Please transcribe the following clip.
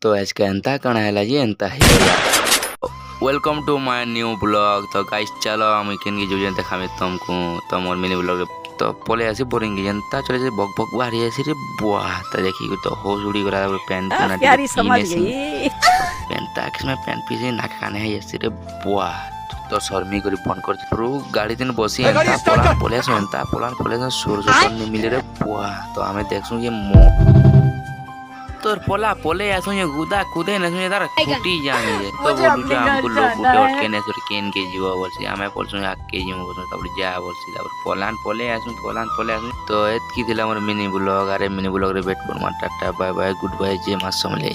तो आज का एंता कणा है जी एंता है welcome to my new blog. तो गाइस चलो हम केन की जो जनता खामे तुमको तो मोर मिनी ब्लॉग तो पले आसी बोरिंग की जनता चले जे बक बक बाहरी आसी रे बुआ तो देखी तो हो जुड़ी गला पैंट पहना प्यारी समझ गई पैंट ताकि मैं पैंट पीछे ना खाने है आसी रे बुआ तो शर्मी करी फोन कर प्रो गाड़ी दिन बसी एंता पोला पोले सो एंता पोला सुर सुर नहीं मिले रे बुआ तो हमें देखसु ये मो तोर पोला पोले आसो ये गुदा कुदे न सुने तार छुटी जानी है तो बोलू जे हमको लोग गुटे अटके ने सुर केन के जीवा बोलसी हमें बोलसु आ के जीव बोलसु तब जा बोलसी तब पोले आसु तो एत की दिला मोर मिनी ब्लॉग अरे मिनी ब्लॉग रे बेट पर tata bye bye good bye जे मास समले।